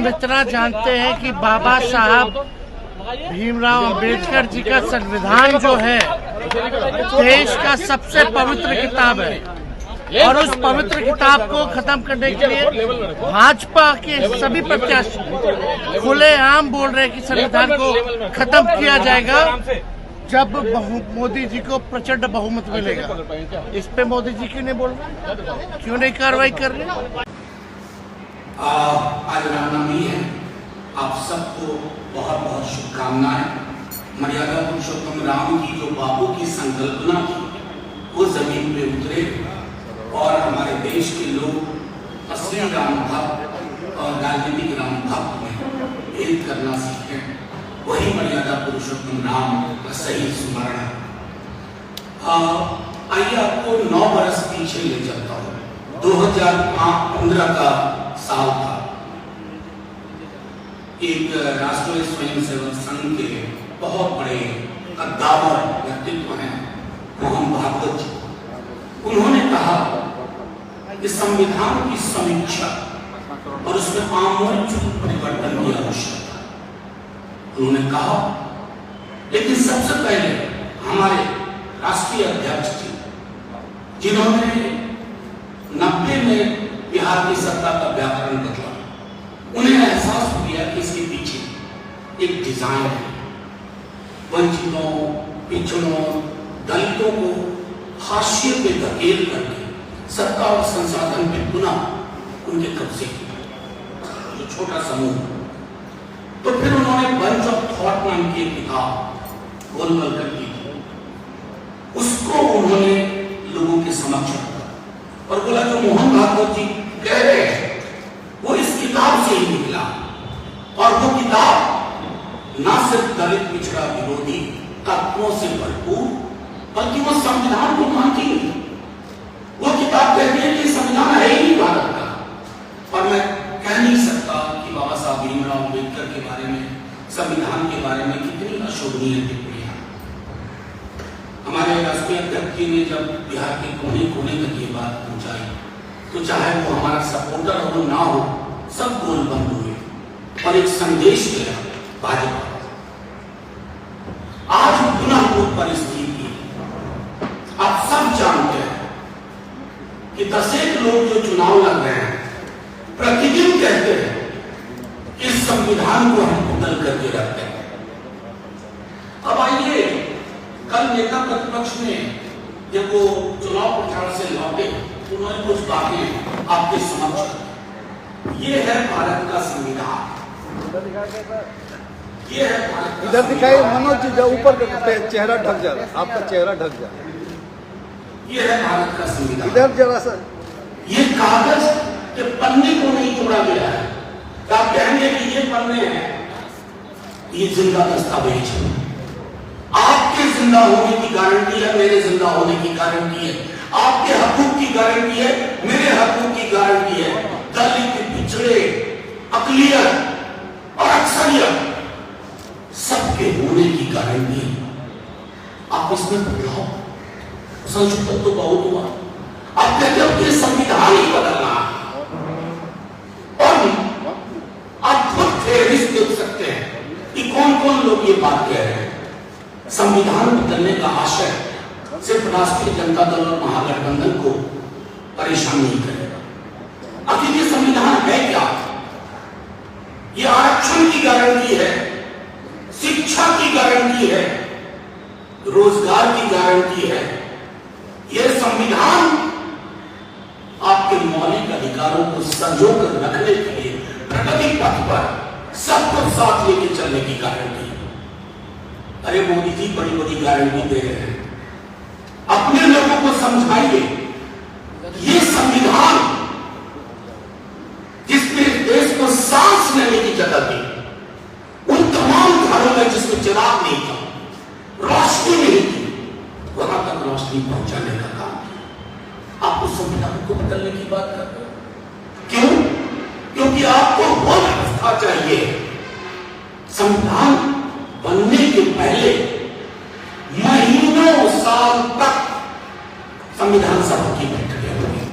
हम इतना जानते हैं कि बाबा साहब भीमराव अंबेडकर जी का संविधान जो है देश का सबसे पवित्र किताब है और उस पवित्र किताब को खत्म करने के लिए भाजपा के सभी प्रत्याशी खुलेआम बोल रहे हैं कि संविधान को खत्म किया जाएगा जब मोदी जी को प्रचंड बहुमत मिलेगा। इस पे मोदी जी क्यों नहीं बोल रहे, क्यों नहीं कार्रवाई कर रहे? आज रामनवमी है, आप सबको बहुत बहुत शुभकामनाएं। मर्यादा पुरुषोत्तम राम की जो बापू की संकल्पना थी वो जमीन पे उतरे और हमारे देश के लोग असली राम भक्त और राजनीतिक राम भक्त में भेद करना सीखें। वही मर्यादा पुरुषोत्तम राम का सही स्मरण है। आइए आपको 9 बरस पीछे ले चलता हूँ। 2015 का साल था। एक राष्ट्रीय स्वयंसेवक संघ के बहुत बड़े कद्दावर व्यक्तित्व हैं मोहन भागवत जी। उन्होंने कहा कि संविधान की समीक्षा और उसमें आमूल परिवर्तन की आवश्यकता। उन्होंने कहा लेकिन सबसे पहले हमारे राष्ट्रीय अध्यक्ष जी जिन्होंने 90 में बिहार की सत्ता का व्याकरण बदला, उन्हें एहसास हो गया कि इसके पीछे एक डिजाइन है। वंचितों, पिछड़ों, दलितों को हाशिए पे धकेल करके सत्ता और संसाधन पे पुनः उनके कब्जे किया, जो छोटा समूह। तो फिर उन्होंने बंच ऑफ थॉट नाम की किताब गोलवलकर की थी, उसको उन्होंने लोगों के समक्ष रखा और बोला जो मोहन भागवत जी कह रहे हैं वो इस किताब से ही निकला। और वो किताब ना सिर्फ दलित पिछड़ा विरोधी तत्वों से भरपूर बल्कि वो संविधान को मानती नहीं। वो किताब कहती है कि संविधान है ही नहीं भारत का। और मैं कह नहीं सकता कि बाबा साहब भीमराव अंबेडकर के बारे में, संविधान के बारे में कितनी अशोभनीय टिप्पणियां। हमारे राष्ट्रीय अध्यक्ष जी ने जब बिहार के कोने कोने तक ये बात पहुंचाई तो चाहे वो हमारा सपोर्टर हो ना हो, सब गोल बंद हुए और एक संदेश गया भाजपा। आज पुनः वो परिस्थिति आप सब जानते हैं कि 10 लोग जो चुनाव लड़ रहे हैं प्रतिदिन कहते हैं कि संविधान को हम बदल करके रखते हैं। अब आइए, कल नेता प्रतिपक्ष ने जब वो चुनाव प्रचार से लौटे उन्होंने कुछ बातें आपके समक्ष। ये है भारत का संविधान, ये है भारत का। इधर दिखाई मनोज जी, ऊपर चेहरा ढक जा रहा है, आपका चेहरा ढक जा रहा है। ये है भारत का संविधान। इधर जरा सा, ये कागज के पन्ने को नहीं तोड़ा गया है। आप कहेंगे कि ये पन्ने हैं, ये जिंदा दस्तावेज है। आपके जिंदा होने की गारंटी है, मेरे जिंदा होने की गारंटी है। आपके हकूक की गारंटी है, मेरे हकूक की गारंटी है। दलित, पिछड़े, अकलियत और अक्सरियत सबके होने की गारंटी है। आप इसमें बदलाव, संशोधन तो बहुत हुआ। आप कहते हो कि संविधान ही बदलना और आप खुद फेहरिस्त देख सकते हैं कि कौन कौन लोग ये बात कह रहे हैं। संविधान बदलने का आशय सिर्फ राष्ट्रीय जनता दल और महागठबंधन को परेशान नहीं करेगा। आखिर ये संविधान है क्या? ये आरक्षण की गारंटी है, शिक्षा की गारंटी है, रोजगार की गारंटी है। यह संविधान आपके मौलिक अधिकारों को संजो कर रखने के लिए प्रगति पथ पर सबको साथ लेके चलने की गारंटी है। अरे मोदी जी बड़ी बड़ी गारंटी दे रहे हैं, अपने लोगों को समझाइए। ये संविधान जिसने देश को सांस लेने की जगह दी, उन तमाम घरों में जिसमें चिराग नहीं था, रोशनी नहीं थी, वहां तक रोशनी पहुंचाने का काम किया। आप उस संविधान को बदलने की बात कर रहे हो। क्यों? क्योंकि आपको वो व्यवस्था चाहिए। संविधान बनने के पहले महीनों साल तक संविधान सभा की बैठकें हुई।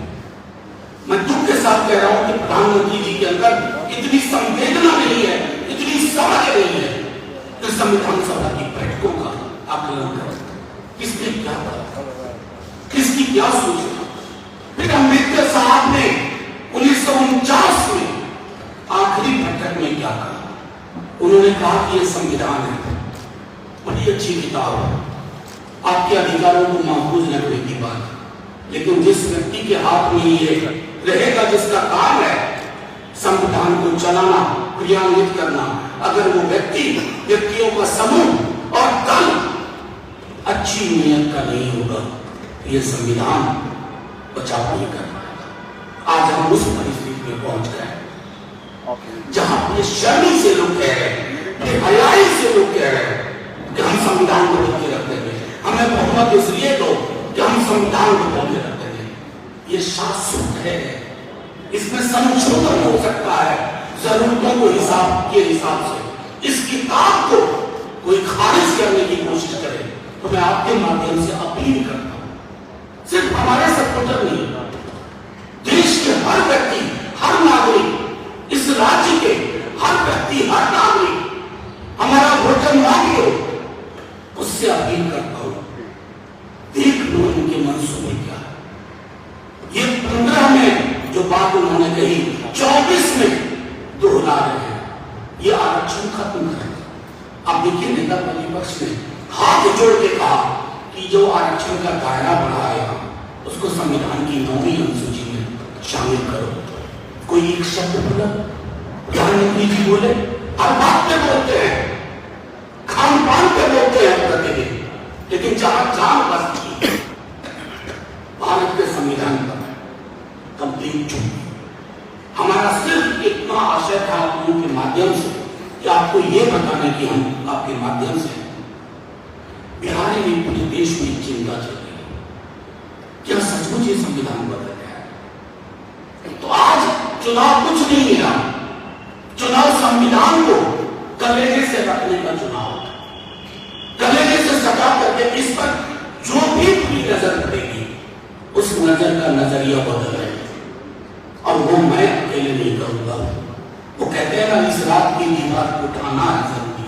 मैं दुख के साथ कह रहा हूं कि प्रधानमंत्री जी के अंदर इतनी संवेदना समझ रही है कि संविधान सभा की बैठकों का आकलन करो, किसने क्या कहा, किसकी क्या सोचा। फिर अम्बेडकर साहब ने 1949 में आखिरी बैठक में क्या कहा, उन्होंने कहा कि यह संविधान है, बड़ी अच्छी किताब है, आपके अधिकारों को महफूज रखने की बात, लेकिन जिस व्यक्ति के हाथ में ये रहेगा, जिसका काम है संविधान को चलाना, क्रियान्वित करना, अगर वो व्यक्तियों का समूह और दल अच्छी नीयत का नहीं होगा, ये संविधान बचाव नहीं कर पाएगा। आज हम उस परिस्थिति में पहुंच गए जहां अपने शर्मी से लोग कह रहे हैं, बेहयाई से लोग कह रहे हैं कि हम संविधान को बदल के रख देंगे, हमें बहुमत इसलिए दो कि हम संविधान को बदल के रख देंगे। ये शाश्वत है, इसमें संशोधन हो सकता है जरूरतों को के हिसाब से। इस किताब को कोई खारिज करने की कोशिश करे तो मैं आपके माध्यम से अपील करता हूं, सिर्फ हमारे सपोर्टर नहीं, देश के हर व्यक्ति, हर नागरिक, इस राज्य के हर व्यक्ति, हर नागरिक, हमारा वोटर मांग लो, उससे अपील करता हूं, देख लो इनके मनसूबे क्या है। ये 15 में जो बात उन्होंने कही 24 में दोहरा रहे हैं, ये आरक्षण खत्म करें। अब देखिए नेता प्रतिपक्ष ने हाथ जोड़ के कहा कि जो आरक्षण का दायरा बढ़ाएगा उसको संविधान की 9वीं अनुसूची में शामिल करो। कोई एक शब्द बोला, प्रधानमंत्री जी बोले, हर बात पे बोलते हैं, खान पान पे बोलते हैं प्रतिदिन, लेकिन जहां जान बसती है भारत के संविधान पर कंप्लीट चुप। हमारा सिर्फ इतना आशय था आप लोगों के माध्यम से कि आपको ये बताने की हम आपके माध्यम से बिहार में पूरे देश में चिंता चल रही है, क्या सचमुच ये संविधान बदल गया है? तो आज चुनाव कुछ नहीं है, चुनाव संविधान को कलेजे से रखने का चुनाव, कलेजे से सटा करके इस पर जो भी पूरी नजर पड़ेगी उस नजर का नजरिया बदल रहे हैं। और वो मैं अकेले नहीं करूंगा। वो कहते हैं ना, इस रात की दीवार को उठाना है जरूरी,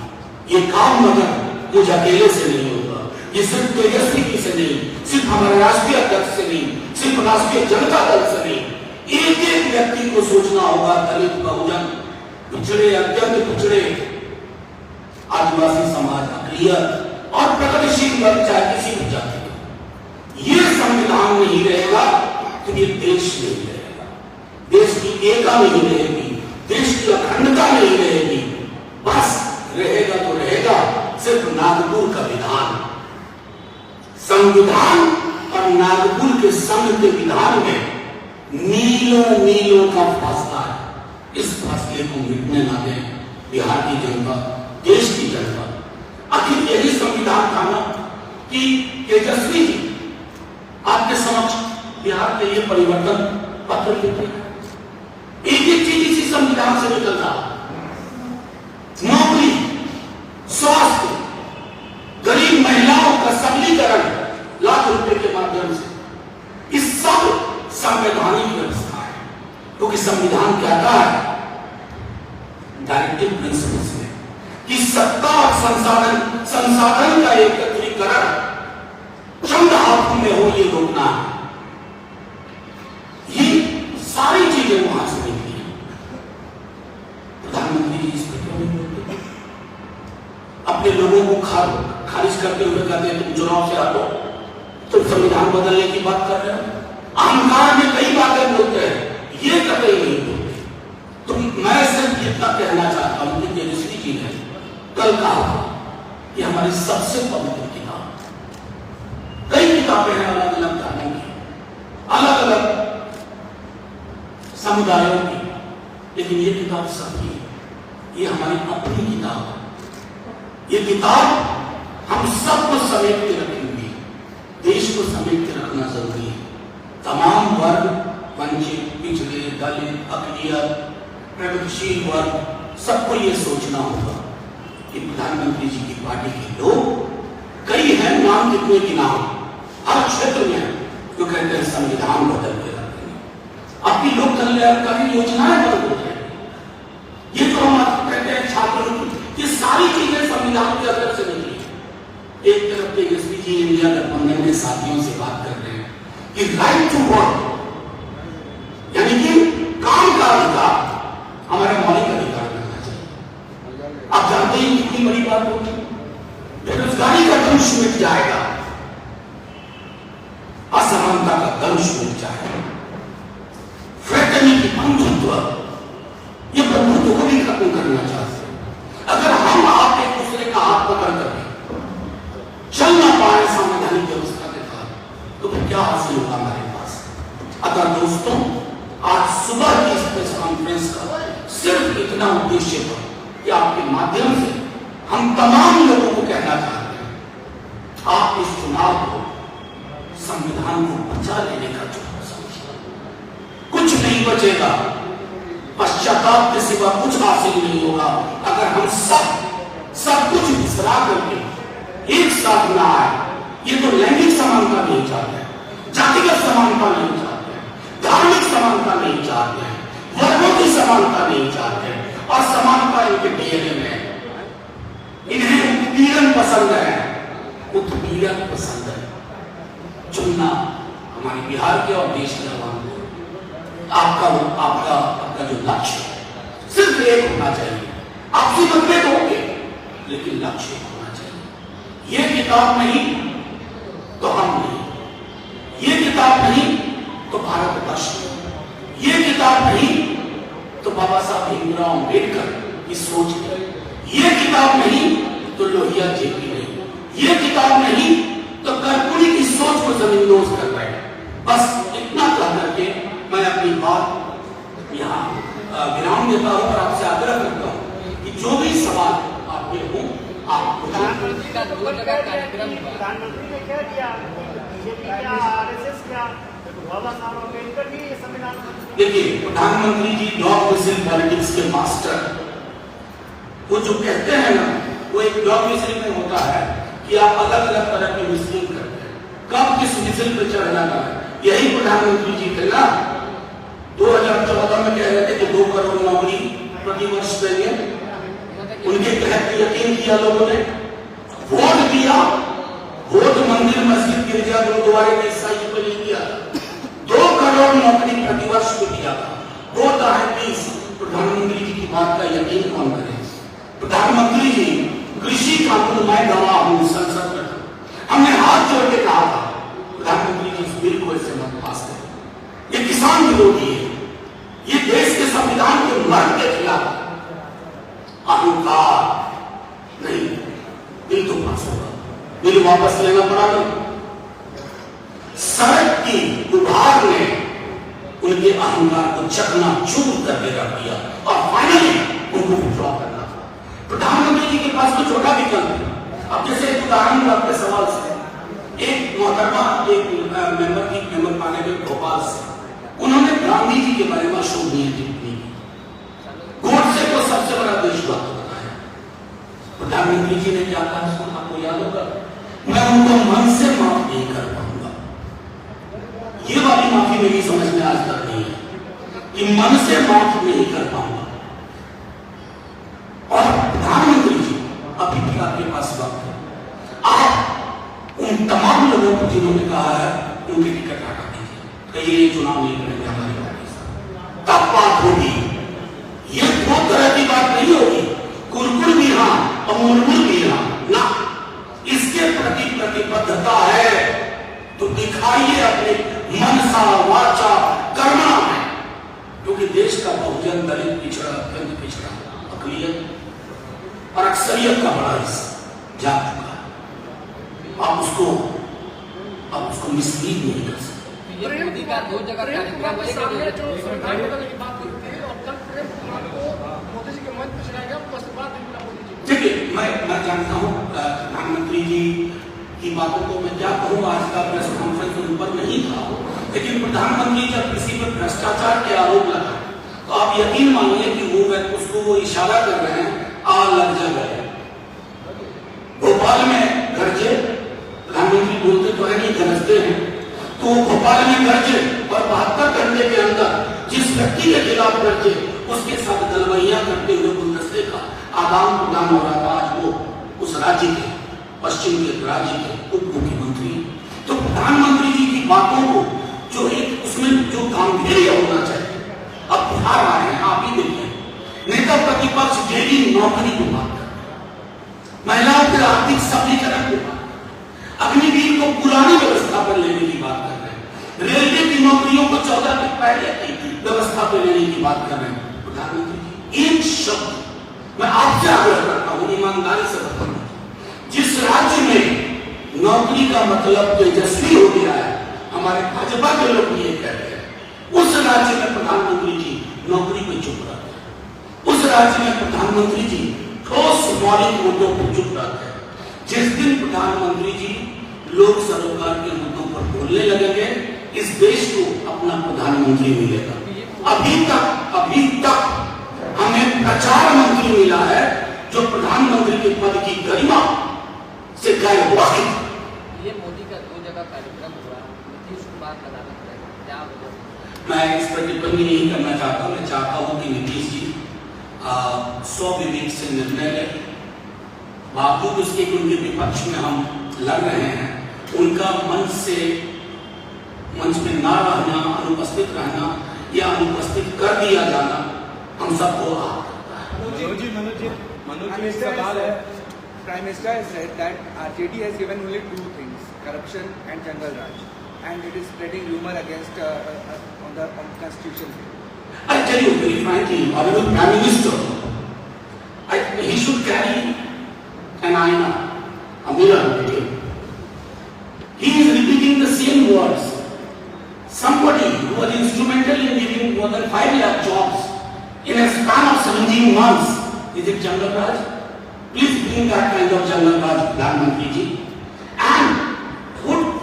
ये काम मगर मुझे अकेले से नहीं होगा, ये सिर्फ तेजस्वी जी से नहीं, सिर्फ हमारे राष्ट्रीय अध्यक्ष से नहीं, सिर्फ राष्ट्रीय जनता दल से नहीं, एक एक व्यक्ति को सोचना होगा, दलित, बहुजन, पिछड़े, अत्यंत पिछड़े, आदिवासी समाज, अकलियत और प्रगतिशील वर्ग, चाहे किसी भी जाति का, ये संविधान नहीं रहेगा तो ये देश नहीं रहेगा, देश की एकता नहीं रहेगी, देश की अखंडता नहीं रहेगी, बस रहेगा तो रहेगा सिर्फ नागपुर का विधान। संविधान और नागपुर के संघ के विधान में मीलों मीलों का फासला है। इस फासले को मिटने ना दें बिहार की जनता, देश की जनता। आखिर यही संविधान था ना कि तेजस्वी जी आपके समक्ष बिहार के लिए परिवर्तन पत्र लिखते हैं। एक एक चीज इसी संविधान से निकलता, नौकरी, स्वास्थ्य, गरीब महिलाओं का सबलीकरण लाख रुपए के माध्यम से, इस सब संवैधानिक व्यवस्था है, क्योंकि संविधान कहता है डायरेक्टिव प्रिंसिपल्स में कि सत्ता और संसाधन का एकत्रीकरण चंद हाथों में हो, ये रोकना है। ये सारी चीजें वहां से निकली है। प्रधानमंत्री जी इस पर क्यों नहीं बोलते? अपने लोगों को खारिज करते हुए कहते हैं तुम चुनाव से हटो, तुम संविधान बदलने की बात कर रहे हो। अहंकार में कई बातें बोलते हैं, ये कतई नहीं बोलते। तो मैं सिर्फ इतना कहना चाहता हूं कि तेजस्वी जी ने कल कहा कि हमारी सबसे पवित्र किताब, कई किताबें हैं अलग अलग धर्मों की, अलग अलग समुदायों की, लेकिन ये किताब सबकी है, ये हमारी अपनी किताब है। ये किताब हम सबको समेट के रखेंगे, देश को समेट के रखना जरूरी है। तमाम वर्ग, वंचित, पिछड़े, दलित, अकलियत, प्रगतिशील वर्ग, सबको ये सोचना होगा कि प्रधानमंत्री जी की पार्टी के लोग कई हैं, नाम कितने की नाम, हर क्षेत्र में जो कहते हैं संविधान बदल के रखेंगे, आपकी लोक कल्याणकारी योजनाएं बदल हो जाएंगी। ये तो हम कहते हैं छात्र संविधान के अंदर से निकली। एक तरफ तेजस्वी जी इंडिया गठबंधन के साथियों से बात कर रहे हैं कि राइट टू वर्क, यानी कि काम का अधिकार हमारा मौलिक अधिकार बनना चाहिए। आप जानते हैं कितनी बड़ी बात होगी, बेरोजगारी का दंश मिट जाएगा, असमानता का दंश मिट जाएगा, फ्रेटर्निटी की बंधुत्व, ये बंधुत्व को भी खत्म करना चाहते हैं। अगर हम आप एक दूसरे का हाथ पकड़ करके चल ना पाए संवैधानिक व्यवस्था के तहत, तो क्या हासिल होगा हमारे पास। अतः दोस्तों, आज सुबह की इस प्रेस कॉन्फ्रेंस का सिर्फ इतना उद्देश्य था कि आपके माध्यम से हम तमाम लोगों को कहना चाहते हैं, आप इस चुनाव को संविधान को बचा लेने का चुनाव समझिए। कुछ नहीं बचेगा, पश्चाताप के सिवा कुछ हासिल नहीं होगा अगर हम सब कुछ विसरा करके एक साथ ना आए। ये तो लैंगिक समानता नहीं चाहते हैं, जातिगत समानता नहीं चाहते हैं, धार्मिक समानता नहीं चाहते हैं, वर्गों की समानता नहीं चाहते हैं, और समानता इनके डीएनए में है। इन्हें उत्पीड़न पसंद है, उत्पीड़न पसंद है। चुनना हमारे बिहार के और देश के जवान को आपका जो लक्ष्य है सिर्फ एक होना चाहिए। आपसी मतभेद होंगे लेकिन लक्ष्य होना चाहिए। ये किताब नहीं तो हम नहीं, ये किताब नहीं तो भारतवर्ष नहीं, ये किताब नहीं तो बाबा साहब भीमराव अम्बेडकर की सोच नहीं, ये किताब नहीं तो लोहिया जेपी नहीं, ये किताब नहीं तो कर्पूरी की सोच को जमींदोज कर रहे हैं। बस इतना कह करके मैं अपनी बात यहाँ विराम देता हूँ और आपसे आग्रह करता हूँ कि जो भी सवाल आपके हों आप प्रधानमंत्री ने क्या दिया, बीजेपी क्या, आरएसएस क्या, बाबा साहब अम्बेडकर भी संविधान। देखिए, प्रधानमंत्री जी डॉग विजिल पॉलिटिक्स के मास्टर, वो जो कहते हैं ना, वो एक डॉग विजिल में होता है कि आप अलग अलग तरह की विजिलिंग करते हैं, कब किस विजिल पे चढ़ना है। यही प्रधानमंत्री जी थे ना 2014 में कह रहे थे कि 2 करोड़ नौकरी प्रति वर्ष देंगे। उनके कहते यकीन किया लोगों ने, वोट दिया, वोट मंदिर मस्जिद गिरजा गुरुद्वारे के ईसाइयों को नहीं दिया, 2 करोड़ नौकरी प्रति वर्ष को दिया था। होता है 20। प्रधानमंत्री जी की बात का यकीन कौन करे। प्रधानमंत्री जी कृषि कानून मैं गवाह हूं संसद में, हमने हाथ जोड़ के कहा था प्रधानमंत्री जी इस बिल को ऐसे मत पास करें, ये किसान विरोधी है, ये देश के संविधान के मर्म के खिलाफ। अहंकार नहीं, बिल तो पास होगा, बिल वापस लेना पड़ा नहीं। सड़क की विभाग ने उनके अहंकार को चकनाचूर करके रख दिया और फाइनली उनको विड्रॉ करना था। प्रधानमंत्री जी के पास तो छोटा विकल्प है। अब जैसे एक उदाहरण आपके सवाल से, एक मोहतरमा एक मेंबर पाने के भोपाल से, उन्होंने गांधी जी के बारे में शोभनीय टिप्पणी की, गोडसे को सबसे बड़ा देशभक्त बताया। प्रधानमंत्री जी ने क्या कहा, आपको याद होगा, मैं उनको मन से माफ नहीं कर पाऊंगा। ये वाली माफी मेरी समझ में आज तक नहीं है कि मन से माफ नहीं कर पाऊंगा। और प्रधानमंत्री जी अभी भी आपके पास वक्त है, आप उन तमाम लोगों को जिन्होंने कहा है उनकी टिकट हटा दीजिए, कहीं ये चुनाव नहीं करेंगे हमारे पार्टी से, तब बात होगी। ये 2 तरह की बात नहीं होगी, कुरकुर भी हाँ और मुरमुर भी हाँ ना। इसके प्रति प्रतिबद्धता है तो दिखाइए अपने मनसा वाचा कर्मा में, क्योंकि देश का बहुजन दलित पिछड़ा अत्यंत पिछड़ा अकलियत और अक्सरियत का बड़ा हिस्सा जाग चुका है। आप उसको मिसलीड नहीं कर सकते। मोदी का 2 जगह कार्यक्रम है, जो सरकार बदलने की बात करते हैं और कल प्रेम कुमार को मोदी जी के मंच पर चलाएगा, उसके बाद मोदी जी। देखिए, मैं जानता हूँ प्रधानमंत्री जी की बातों को मैं क्या कहूँ, आज का प्रेस कॉन्फ्रेंस उन पर नहीं था, लेकिन प्रधानमंत्री जब किसी पर भ्रष्टाचार के आरोप लगा तो आप यकीन मानिए कि उसको इशारा कर रहे हैं, आ लग जा गए। भोपाल में गरजे, प्रधानमंत्री बोलते तो है नहीं, गरजते हैं, तो भोपाल में गरजे और 72 घंटे के अंदर जिस व्यक्ति के खिलाफ गरजे उसके साथ गलवैया करते हुए गुलदस्ते का आदान प्रदान हो रहा था। आज वो उस राज्य के, पश्चिम के राज्य के उप मुख्यमंत्री, तो प्रधानमंत्री जी की बातों को जो एक उसमें जो गांधीर्य होना चाहिए, अब बिहार आए हैं, आप ही देखिए, नेता प्रतिपक्ष डेली नौकरी की बात कर, महिलाओं के आर्थिक सबलीकरण की बात, अग्निवीर को पुरानी व्यवस्था पर लेने की बात कर रहे हैं, रेलवे की नौकरियों को 14 के पहले की व्यवस्था पर लेने की बात कर रहे हैं। प्रधानमंत्री जी, एक शब्द मैं आपसे आग्रह करता हूं, ईमानदारी से बताऊं, जिस राज्य में नौकरी का मतलब तेजस्वी हो गया है, हमारे भाजपा के लोग ये कहते हैं, उस राज्य में प्रधानमंत्री जी नौकरी पे चुप रहते हैं, उस राज्य में प्रधानमंत्री जी ठोस मौलिक मुद्दों पर चुप रहते हैं। जिस दिन प्रधानमंत्री जी लोक सरोकार के मुद्दों पर बोलने लगेंगे, इस देश को अपना प्रधानमंत्री मिलेगा। अभी तक हमें प्रचार मंत्री मिला है जो प्रधानमंत्री के पद की गरिमा से गायब हुआ है। ये मोदी का 2 जगह कार्यक्रम हुआ, नीतीश कुमार का दावा करेगा, क्या वजह? मैं इस पर टिप्पणी नहीं करना चाहता, मैं चाहता हूं कि नीतीश जी स्वविवेक से निर्णय लें, बावजूद उसके कि उनके विपक्ष में हम लड़ रहे हैं, उनका मंच में ना रहना, अनुपस्थित रहना या अनुपस्थित कर दिया जाना हम सबको मनोज जी सवाल है। Prime Minister has said that RJD has given only 2 things: corruption and Jungle Raj, and it is spreading rumor against on the Constitution. I tell you very frankly, Honorable Prime Minister, he should carry an aina, a mirror with him. He is repeating the same words. Somebody who was instrumental in giving more than 5 lakh jobs in a span of 17 months, is it Jungle Raj? Please bring that kind of Jungle Raj, Pradhan ji. And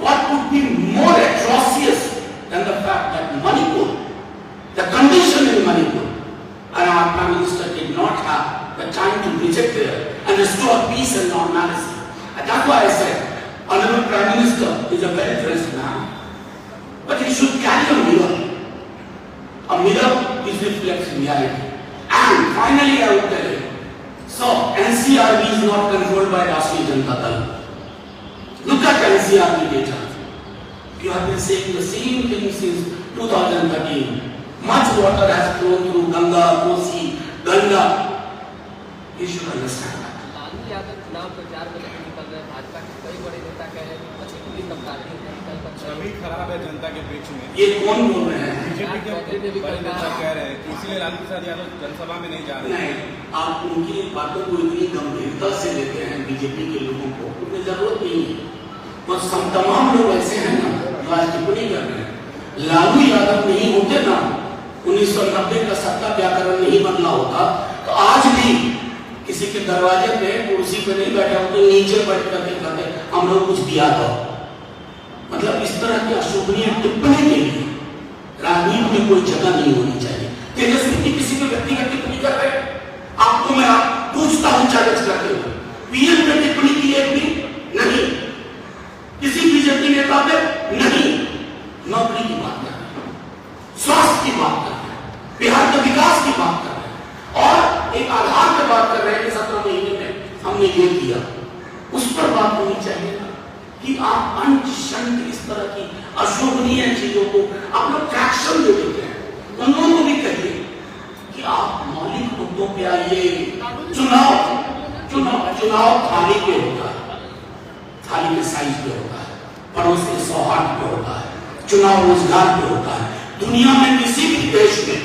what would be more atrocious than the fact that Manipur, the condition in Manipur, and our Prime Minister did not have the time to visit there and restore peace and normalcy. And that's why I said, Honorable Prime Minister is a very dressed man, but he should carry a mirror. A mirror is reflects reality. And finally, I would tell you, so NCRB is not controlled by Rashtriya Janata Dal. Look at NCRB data. You have been saying the same thing since 2013. Much water has flown through Ganga, Kosi, Ganga. You should understand that. Lalu Yadav चुनाव प्रचार में नहीं निकल रहे, भाजपा के कई बड़े नेता कह रहे हैं कि पूरी कप्तानी छवि खराब है जनता के बीच में। ये कौन बोल रहे हैं? बीजेपी के बड़े नेता कह रहे हैं कि इसलिए लालू प्रसाद यादव जनसभा में नहीं जा रहे। नहीं, आप उनकी बातों को इतनी गंभीरता से लेते हैं बीजेपी के लोगों को, उन्हें जरूरत नहीं है। और तमाम लोग ऐसे हैं ना जो आज टिप्पणी कर रहे हैं। लालू यादव नहीं होते ना, 1990 का सत्ता व्याकरण नहीं बदला होता तो आज भी किसी के दरवाजे पे कुर्सी पे नहीं बैठे होते, नीचे बैठ करके कहते हम लोग कुछ दिया था। मतलब इस तरह की अशोभनीय टिप्पणी के लिए राजनीति में कोई जगह नहीं होनी चाहिए। तेजस्वी जी किसी के व्यक्तिगत टिप्पणी कर रहे हैं, आपको मैं पूछता हूं चैलेंज करते हुए, पीएम पे टिप्पणी की एक भी नहीं, किसी बीजेपी नेता पे नहीं। नौकरी की बात कर रहे हैं, स्वास्थ्य की बात कर रहे हैं, बिहार के विकास की बात कर रहे हैं और एक आधार पे बात कर रहे हैं कि 17 महीने में हमने ये किया, उस पर बात होनी चाहिए ना कि आप अंशंत इस तरह की अशोभनीय चीजों को आप लोग ट्रैक्शन दे देते हैं। उन लोगों को भी कहिए कि आप मौलिक मुद्दों पे आइए। चुनाव थाली पे होता है, थाली के साइज पे होता है, पड़ोस के सौहार्द पे होता है, चुनाव रोजगार पे होता है। दुनिया में किसी भी देश में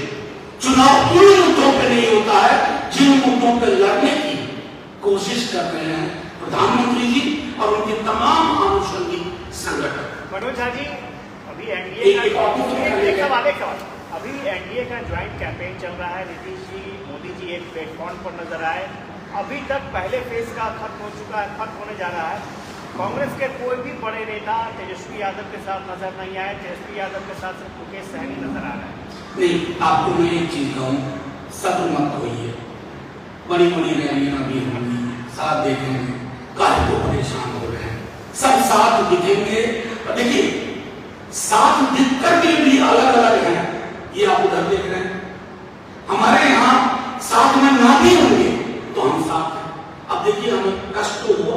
चुनाव उन मुद्दों पे नहीं होता है जिन मुद्दों पे लड़ने की कोशिश कर रहे हैं प्रधानमंत्री जी और उनके तमाम आनुषंगिक संगठन। मनोज जी, अभी एनडीए का अभी एनडीए का ज्वाइंट कैंपेन चल रहा है। नीतीश जी, मोदी जी एक प्लेटफॉर्म पर नजर आए। अभी तक पहले फेज का खत्म हो चुका है, खत्म होने जा रहा है। कांग्रेस के कोई भी बड़े नेता तेजस्वी यादव के साथ नजर नहीं आए। तेजस्वी यादव के साथ सिर्फ मुकेश सहनी नजर आ रहा है। नहीं, आपको मैं एक चीज कहूँ, सब्र मत होइए। बड़ी बड़ी रैलियां भी होंगी, साथ देखेंगे, काहे को परेशान हो रहे हैं, सब साथ दिखेंगे। देखिए, साथ दिख करके भी अलग अलग हैं, ये आप उधर देख रहे हैं। हमारे यहाँ साथ में ना भी होंगे तो हम साथ हैं। अब देखिए, हमें कष्ट तो हुआ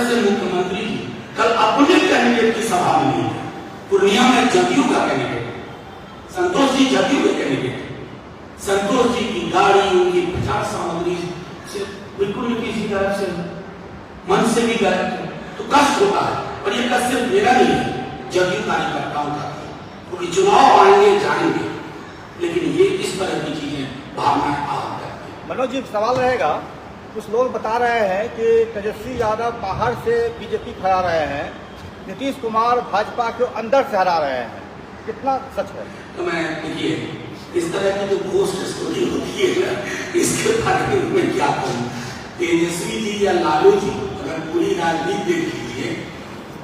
तरह से मुख्यमंत्री जी कल अपने कैंडिडेट की सभा में नहीं है। पूर्णिया में जदयू का कैंडिडेट, संतोष जी जदयू के कैंडिडेट, संतोष जी की गाड़ी, उनकी प्रचार सामग्री से बिल्कुल भी किसी तरह से मन से भी गायब थे, तो कष्ट होता है। और ये कष्ट सिर्फ मेरा नहीं है, जदयू कार्यकर्ताओं का, क्योंकि चुनाव आएंगे जाएंगे, लेकिन ये इस तरह की चीजें भावनाएं आहत करती हैं। मनोज जी, सवाल रहेगा, कुछ लोग बता रहे हैं कि तेजस्वी यादव बाहर से बीजेपी हरा रहे हैं, नीतीश कुमार भाजपा को अंदर से हरा रहे हैं, कितना सच है? तो मैं देखिए, इस तरह की जो घोस्ट स्टोरी होती है ना, इसके बारे में मैं क्या कहूँ। तेजस्वी जी या लालू जी अगर पूरी राजनीति देख लीजिए,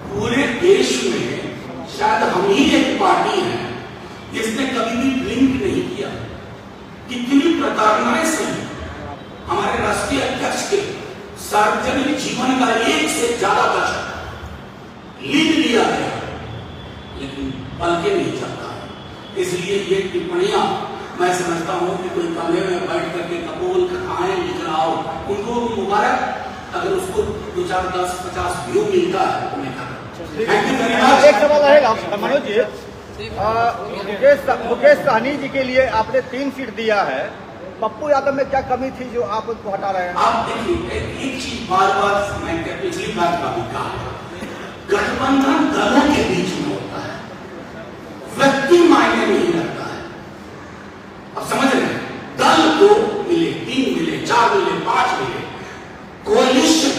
पूरे देश में शायद हम ही एक पार्टी है जिसने कभी भी ब्लिंक नहीं किया। कितनी प्रताड़नाएं सही हमारे राष्ट्रीय अध्यक्ष के सार्वजनिक जीवन का एक से ज्यादा दशक लीड लिया गया, लेकिन पलके नहीं चलता है। इसलिए ये टिप्पणियां मैं समझता हूं कि कोई कमरे में बैठ करके कपोल कथाएं लिख रहा हो, उनको मुबारक, अगर उसको 2, 4, 10, 50 व्यू मिलता है तो मैं थैंक यू वेरी मच। एक सवाल रहेगा मनोज जी, मुकेश सहनी जी के लिए आपने 3 सीट दिया है, पप्पू यादव में क्या कमी थी जो आप उनको हटा रहे हैं? आप देखिए, एक चीज बार बार मैंने पिछली बार का भी कहा, गठबंधन दलों के बीच में होता है, व्यक्ति मायने नहीं रखता है। अब समझ रहे हैं, दल 2 मिले, 3 मिले, 4 मिले, 5 मिले, कोalition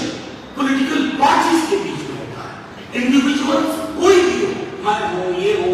पॉलिटिकल पार्टीज के बीच में होता है। इंडिविजुअल्स कोई भी हो, मैं हो, ये हो,